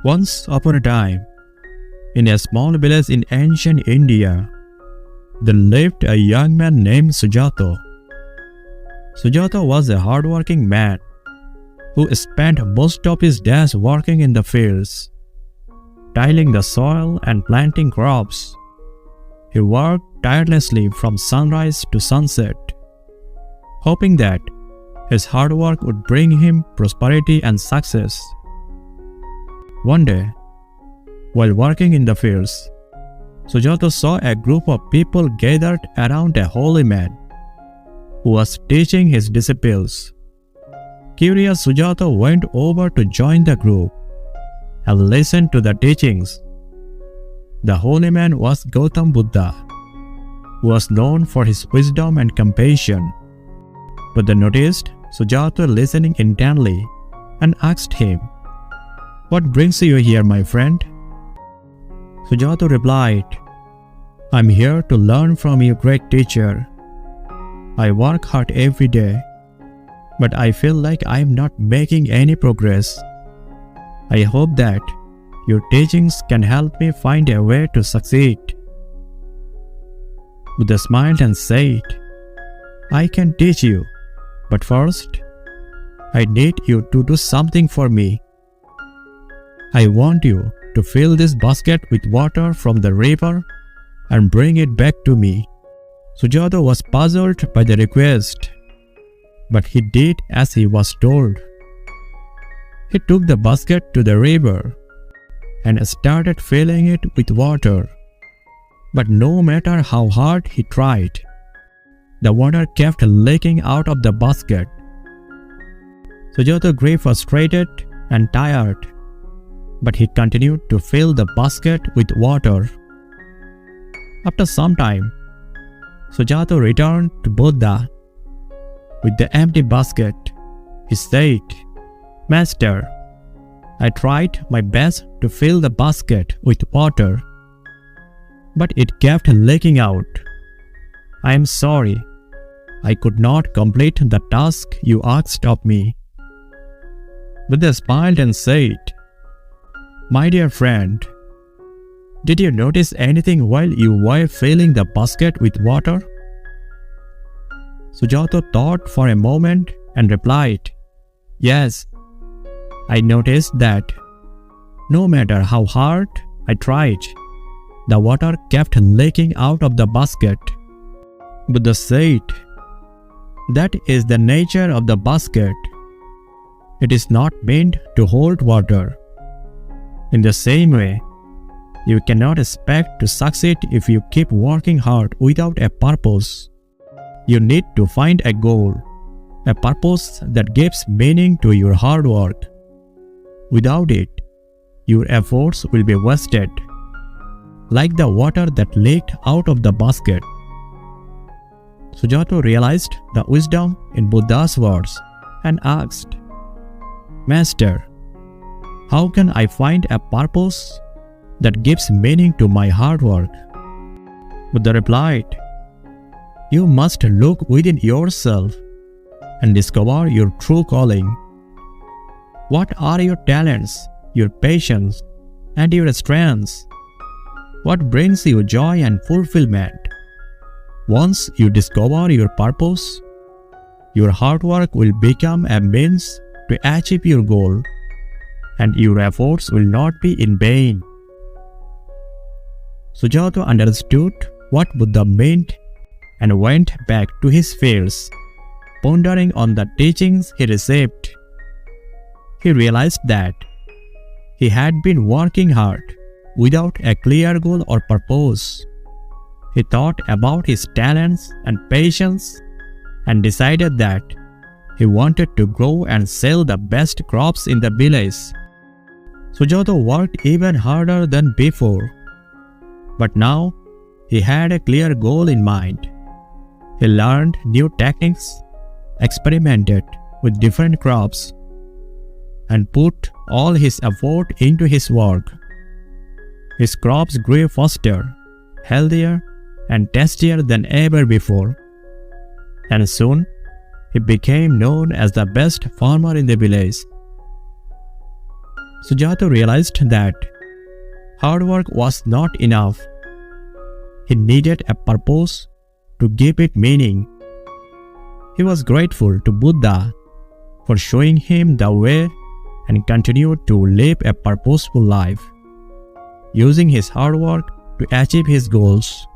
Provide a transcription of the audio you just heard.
Once upon a time, in a small village in ancient India, there lived a young man named Sujata. Sujata was a hardworking man who spent most of his days working in the fields, tilling the soil and planting crops. He worked tirelessly from sunrise to sunset, hoping that his hard work would bring him prosperity and success. One day, while working in the fields, Sujata saw a group of people gathered around a holy man who was teaching his disciples. Curious, Sujata went over to join the group and listened to the teachings. The holy man was Gautama Buddha, who was known for his wisdom and compassion. Buddha noticed Sujata listening intently and asked him, "What brings you here, my friend?" Sujata replied, "I'm here to learn from you, great teacher. I work hard every day, but I feel like I'm not making any progress. I hope that your teachings can help me find a way to succeed." Buddha smiled and said, "I can teach you, but first, I need you to do something for me. I want you to fill this basket with water from the river and bring it back to me." Sujata was puzzled by the request, but he did as he was told. He took the basket to the river and started filling it with water. But no matter how hard he tried, the water kept leaking out of the basket. Sujata grew frustrated and tired, but he continued to fill the basket with water. After some time, Sujata returned to Buddha with the empty basket. He said, "Master, I tried my best to fill the basket with water, but it kept leaking out. I am sorry. I could not complete the task you asked of me." Buddha smiled and said, "My dear friend, did you notice anything while you were filling the basket with water?" Sujata thought for a moment and replied, "Yes, I noticed that no matter how hard I tried, the water kept leaking out of the basket." Buddha said, "That is the nature of the basket. It is not meant to hold water. In the same way, you cannot expect to succeed if you keep working hard without a purpose. You need to find a goal, a purpose that gives meaning to your hard work. Without it, your efforts will be wasted, like the water that leaked out of the basket." Sujata realized the wisdom in Buddha's words and asked, "Master, how can I find a purpose that gives meaning to my hard work?" Buddha replied, "You must look within yourself and discover your true calling. What are your talents, your patience, and your strengths? What brings you joy and fulfillment? Once you discover your purpose, your hard work will become a means to achieve your goal, and your efforts will not be in vain." Sujata understood what Buddha meant and went back to his fields, pondering on the teachings he received. He realized that he had been working hard without a clear goal or purpose. He thought about his talents and patience and decided that he wanted to grow and sell the best crops in the village. Sujata worked even harder than before, but now he had a clear goal in mind. He learned new techniques, experimented with different crops, and put all his effort into his work. His crops grew faster, healthier, and tastier than ever before, and soon he became known as the best farmer in the village. Sujata realized that hard work was not enough. He needed a purpose to give it meaning. He was grateful to Buddha for showing him the way and continued to live a purposeful life, using his hard work to achieve his goals.